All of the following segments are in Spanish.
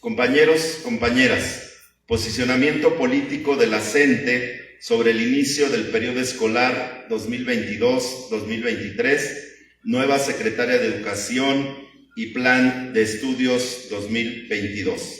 Compañeros, compañeras, posicionamiento político de la CENTE sobre el inicio del periodo escolar 2022-2023, nueva secretaria de Educación y Plan de Estudios 2022.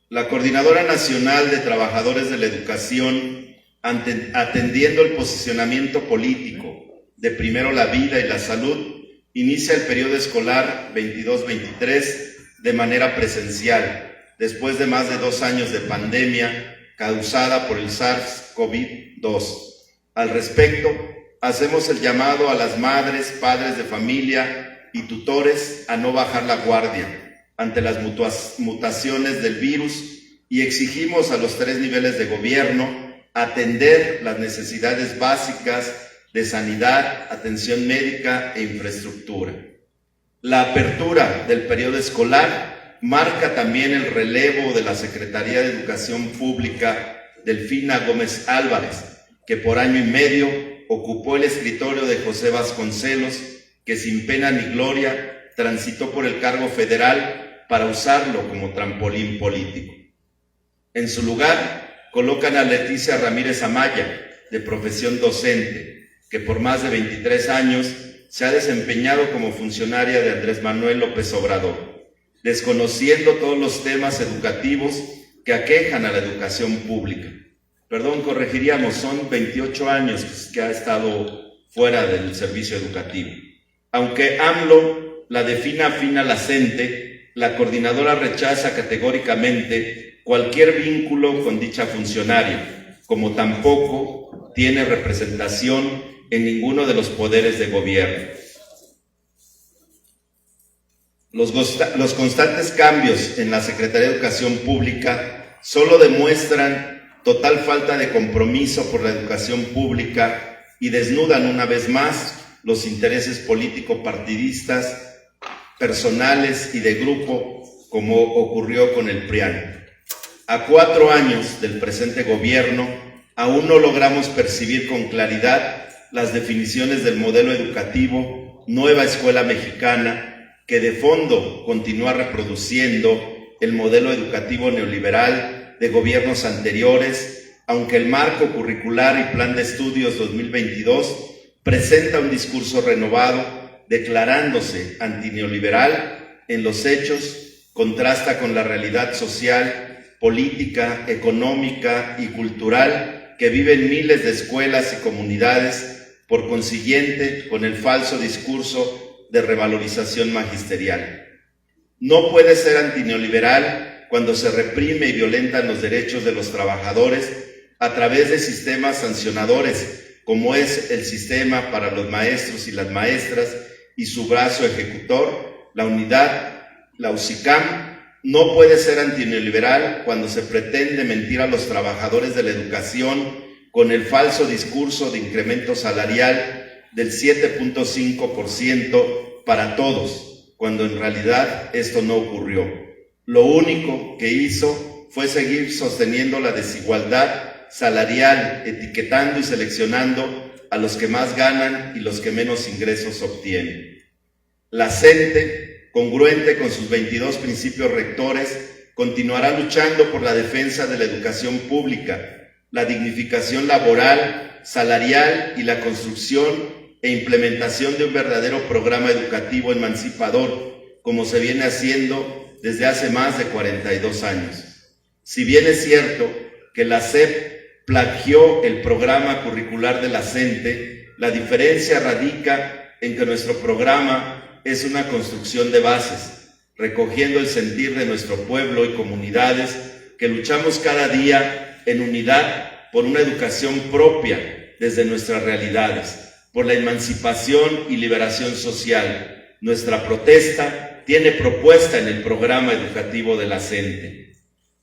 La Coordinadora Nacional de Trabajadores de la Educación, atendiendo el posicionamiento político de primero la vida y la salud, inicia el periodo escolar 22-23 de manera presencial, después de más de 2 años de pandemia causada por el SARS-CoV-2. Al respecto, hacemos el llamado a las madres, padres de familia y tutores a no bajar la guardia ante las mutaciones del virus y exigimos a los 3 niveles de gobierno atender las necesidades básicas de sanidad, atención médica e infraestructura. La apertura del periodo escolar marca también el relevo de la Secretaría de Educación Pública Delfina Gómez Álvarez, que por año y medio ocupó el escritorio de José Vasconcelos, que sin pena ni gloria transitó por el cargo federal para usarlo como trampolín político. En su lugar, colocan a Leticia Ramírez Amaya, de profesión docente, que por más de 23 años se ha desempeñado como funcionaria de Andrés Manuel López Obrador, desconociendo todos los temas educativos que aquejan a la educación pública. Perdón, corregiríamos, son 28 años que ha estado fuera del servicio educativo. Aunque AMLO la defina afín a la CENTE, la coordinadora rechaza categóricamente cualquier vínculo con dicha funcionaria, como tampoco tiene representación en ninguno de los poderes de gobierno. Los constantes cambios en la Secretaría de Educación Pública solo demuestran total falta de compromiso por la educación pública y desnudan una vez más los intereses político-partidistas, personales y de grupo, como ocurrió con el PRIAN. A 4 años del presente gobierno, aún no logramos percibir con claridad las definiciones del modelo educativo Nueva Escuela Mexicana, que de fondo continúa reproduciendo el modelo educativo neoliberal de gobiernos anteriores, aunque el marco curricular y plan de estudios 2022 presenta un discurso renovado, declarándose antineoliberal, en los hechos contrasta con la realidad social, política, económica y cultural que viven miles de escuelas y comunidades, por consiguiente, con el falso discurso de revalorización magisterial. No puede ser antineoliberal cuando se reprime y violentan los derechos de los trabajadores a través de sistemas sancionadores, como es el sistema para los maestros y las maestras y su brazo ejecutor, la unidad, la UCICAM. No puede ser antineoliberal cuando se pretende mentir a los trabajadores de la educación con el falso discurso de incremento salarial del 7.5% para todos, cuando en realidad esto no ocurrió. Lo único que hizo fue seguir sosteniendo la desigualdad salarial, etiquetando y seleccionando a los que más ganan y los que menos ingresos obtienen. La CENTE, congruente con sus 22 principios rectores, continuará luchando por la defensa de la educación pública, la dignificación laboral, salarial y la construcción e implementación de un verdadero programa educativo emancipador, como se viene haciendo desde hace más de 42 años. Si bien es cierto que la SEP plagió el programa curricular de la CENTE, la diferencia radica en que nuestro programa es una construcción de bases, recogiendo el sentir de nuestro pueblo y comunidades que luchamos cada día en unidad por una educación propia desde nuestras realidades, por la emancipación y liberación social. Nuestra protesta tiene propuesta en el programa educativo de la CENTE.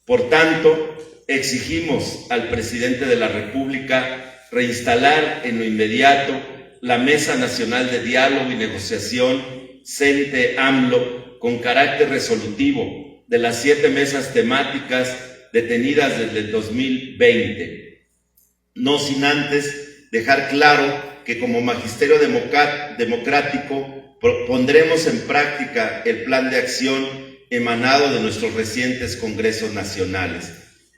Por tanto, exigimos al presidente de la República reinstalar en lo inmediato la Mesa Nacional de Diálogo y Negociación CENTE-AMLO con carácter resolutivo de las 7 mesas temáticas detenidas desde el 2020, no sin antes dejar claro que como magisterio democrático Pondremos en práctica el plan de acción emanado de nuestros recientes congresos nacionales.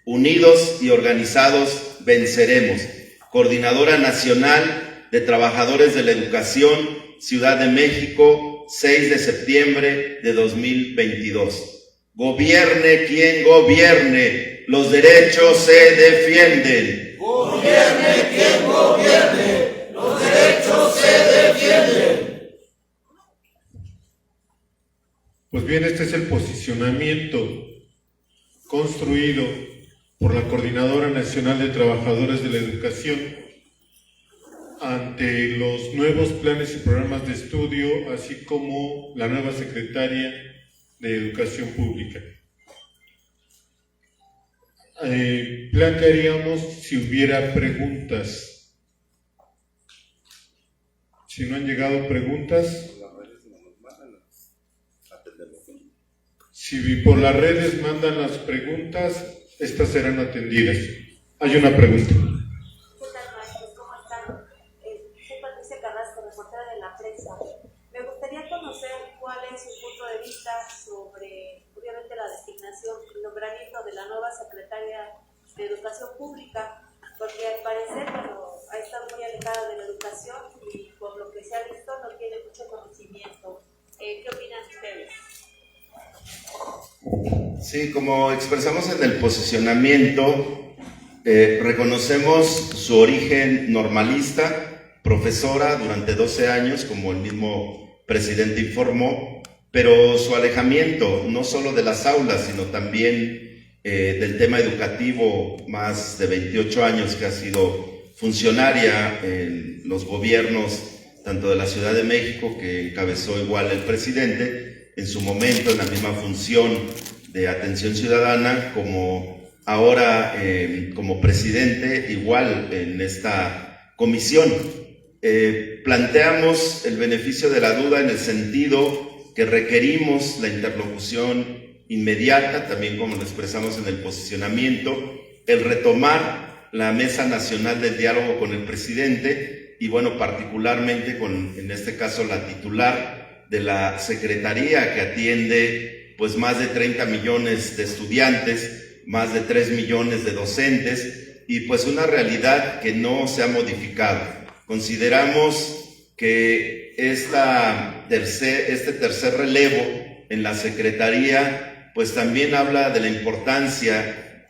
Unidos y organizados venceremos. Coordinadora Nacional de Trabajadores de la Educación, Ciudad de México, 6 de septiembre de 2022. Gobierne quien gobierne, los derechos se defienden. Gobierne quien gobierne, los derechos se defienden. Pues bien, este es el posicionamiento construido por la Coordinadora Nacional de Trabajadores de la Educación ante los nuevos planes y programas de estudio, así como la nueva Secretaria de Educación Pública. Plantearíamos si hubiera preguntas. Si no han llegado preguntas, si por las redes mandan las preguntas, estas serán atendidas. Hay una pregunta. ¿Qué tal, maestros? ¿Cómo están? Soy Patricia Carrasco, reportera de La Prensa. Me gustaría conocer cuál es su punto de vista sobre, obviamente, la designación, el nombramiento de la nueva secretaria de Educación Pública, porque al parecer, ha estado muy alejada de la educación y por lo que se ha visto no tiene mucho conocimiento. ¿Qué opinan ustedes? Sí, como expresamos en el posicionamiento, reconocemos su origen normalista, profesora durante 12 años, como el mismo presidente informó, pero su alejamiento no solo de las aulas, sino también del tema educativo, más de 28 años que ha sido funcionaria en los gobiernos, tanto de la Ciudad de México, que encabezó igual el presidente, en su momento en la misma función de atención ciudadana, como ahora como presidente, igual en esta comisión. Planteamos el beneficio de la duda en el sentido que requerimos la interlocución inmediata, también como lo expresamos en el posicionamiento, el retomar la Mesa Nacional del Diálogo con el presidente y, bueno, particularmente con, en este caso, la titular de la Secretaría que atiende pues más de 30 millones de estudiantes, más de 3 millones de docentes y pues una realidad que no se ha modificado. Consideramos que este tercer relevo en la Secretaría pues también habla de la importancia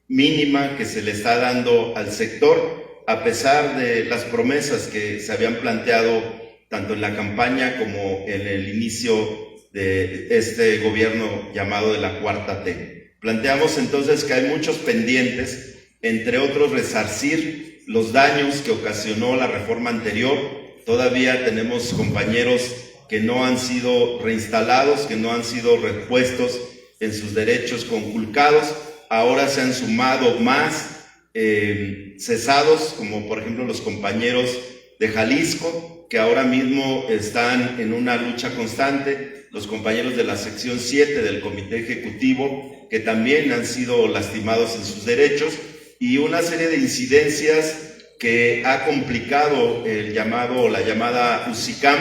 mínima que se le está dando al sector, a pesar de las promesas que se habían planteado tanto en la campaña como en el inicio de este gobierno llamado de la Cuarta T. Planteamos entonces que hay muchos pendientes, entre otros resarcir los daños que ocasionó la reforma anterior. Todavía tenemos compañeros que no han sido reinstalados, que no han sido repuestos en sus derechos conculcados. Ahora se han sumado más cesados, como por ejemplo los compañeros de Jalisco, que ahora mismo están en una lucha constante, los compañeros de la sección 7 del Comité Ejecutivo, que también han sido lastimados en sus derechos, y una serie de incidencias que ha complicado el llamado o la llamada UCICAM,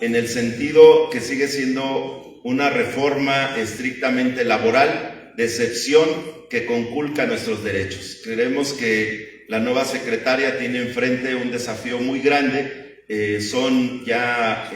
en el sentido que sigue siendo una reforma estrictamente laboral, de excepción que conculca nuestros derechos. Creemos que la nueva secretaria tiene enfrente un desafío muy grande. Son ya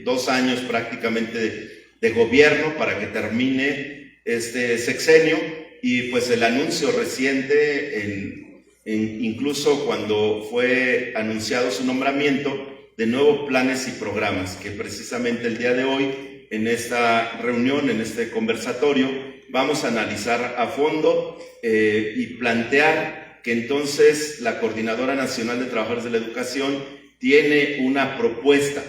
2 años prácticamente de gobierno para que termine este sexenio y pues el anuncio reciente, incluso cuando fue anunciado su nombramiento, de nuevos planes y programas que precisamente el día de hoy en esta reunión, en este conversatorio, vamos a analizar a fondo y plantear que entonces la Coordinadora Nacional de Trabajadores de la Educación tiene una propuesta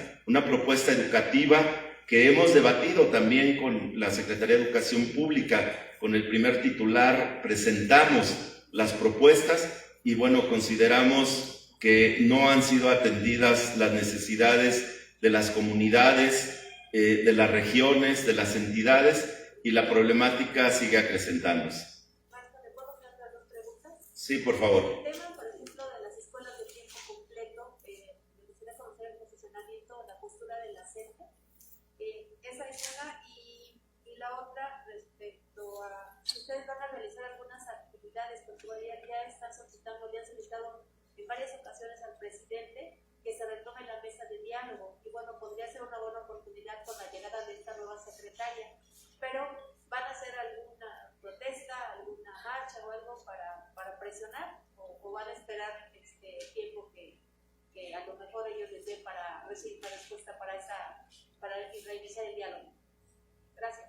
educativa que hemos debatido también con la Secretaría de Educación Pública, con el primer titular presentamos las propuestas y bueno, consideramos que no han sido atendidas las necesidades de las comunidades, de las regiones, de las entidades y la problemática sigue acrecentándose. Maestro, ¿le puedo plantear 2 preguntas? Sí, por favor. El tema, por ejemplo, de las escuelas de tiempo completo, me gustaría conocer el posicionamiento o la postura de la CENTE esa es una, y la otra respecto a si ustedes van a realizar algunas actividades, porque ya están solicitando, le han solicitado en varias ocasiones al presidente que se retome la mesa de diálogo, y bueno, podría ser una buena oportunidad con la llegada de esta nueva secretaria, pero ¿van a hacer alguna protesta, alguna marcha o algo para presionar, o van a esperar tiempo que a lo mejor ellos les den para recibir una respuesta para reiniciar el diálogo? Gracias.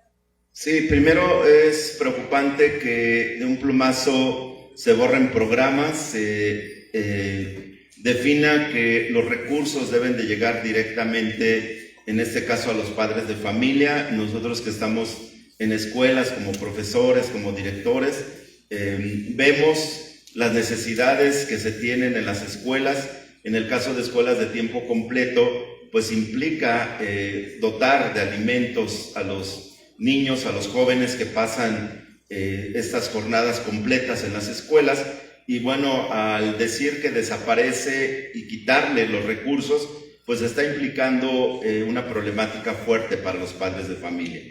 Sí, primero es preocupante que de un plumazo se borren programas, se defina que los recursos deben de llegar directamente, en este caso a los padres de familia. Nosotros que estamos en escuelas como profesores, como directores, vemos las necesidades que se tienen en las escuelas. En el caso de escuelas de tiempo completo, pues implica dotar de alimentos a los niños, a los jóvenes que pasan estas jornadas completas en las escuelas. Y bueno, al decir que desaparece y quitarle los recursos, pues está implicando una problemática fuerte para los padres de familia.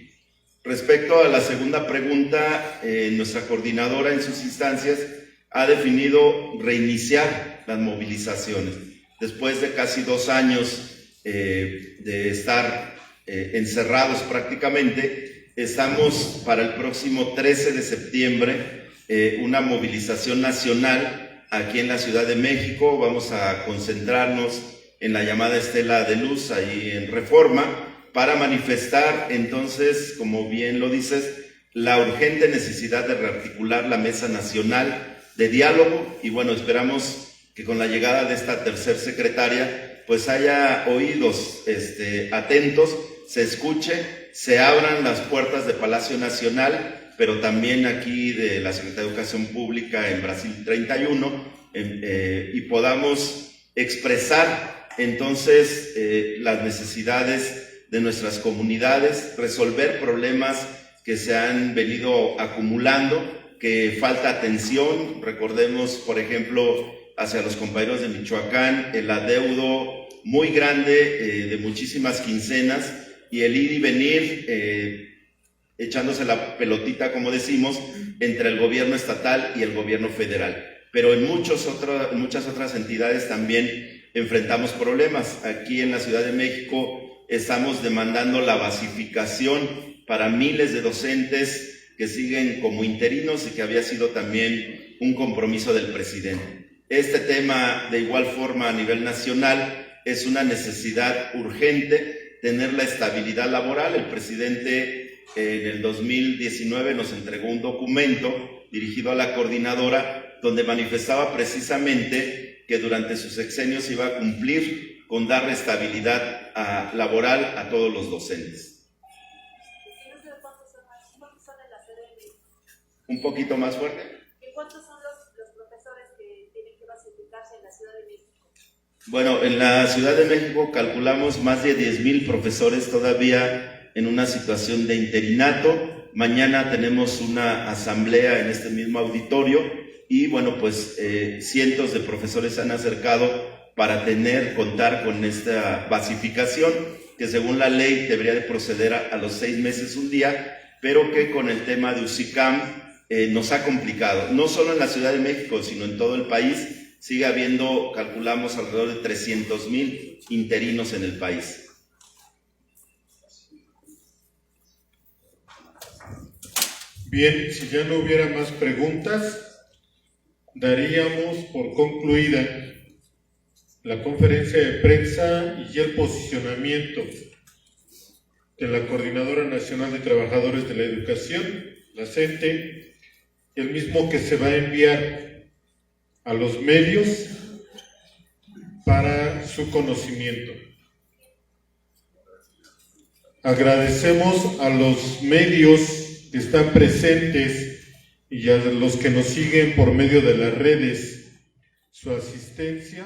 Respecto a la segunda pregunta, nuestra coordinadora en sus instancias ha definido reiniciar las movilizaciones. Después de casi 2 años de estar encerrados prácticamente, estamos para el próximo 13 de septiembre una movilización nacional aquí en la Ciudad de México. Vamos a concentrarnos en la llamada Estela de Luz, ahí en Reforma, para manifestar entonces, como bien lo dices, la urgente necesidad de rearticular la Mesa Nacional de Diálogo. Y bueno, esperamos que con la llegada de esta tercer secretaria pues haya oídos atentos, se escuche, se abran las puertas de Palacio Nacional, pero también aquí de la Secretaría de Educación Pública en Brasil 31, y podamos expresar entonces las necesidades de nuestras comunidades, resolver problemas que se han venido acumulando, que falta atención. Recordemos, por ejemplo, hacia los compañeros de Michoacán, el adeudo muy grande de muchísimas quincenas y el ir y venir echándose la pelotita, como decimos, entre el gobierno estatal y el gobierno federal. Pero en muchas otras entidades también enfrentamos problemas. Aquí en la Ciudad de México estamos demandando la basificación para miles de docentes que siguen como interinos y que había sido también un compromiso del presidente. Este tema, de igual forma, a nivel nacional, es una necesidad urgente, tener la estabilidad laboral. El presidente en el 2019 nos entregó un documento dirigido a la coordinadora donde manifestaba precisamente que durante su sexenio se iba a cumplir con darle estabilidad laboral a todos los docentes. ¿Cuántos son en la CDM? ¿Un poquito más fuerte? ¿Y cuántos son los profesores que tienen que basificarse en la Ciudad de México? Bueno, en la Ciudad de México calculamos más de 10,000 profesores todavía en una situación de interinato. Mañana tenemos una asamblea en este mismo auditorio y bueno, pues cientos de profesores se han acercado para contar con esta basificación, que según la ley debería de proceder a los 6 meses un día, pero que con el tema de UCICAM nos ha complicado, no solo en la Ciudad de México, sino en todo el país. Sigue habiendo, calculamos, alrededor de 300,000 interinos en el país. Bien, si ya no hubiera más preguntas, daríamos por concluida la conferencia de prensa y el posicionamiento de la Coordinadora Nacional de Trabajadores de la Educación, la CENTE, el mismo que se va a enviar a los medios para su conocimiento. Agradecemos a los medios que están presentes y a los que nos siguen por medio de las redes su asistencia.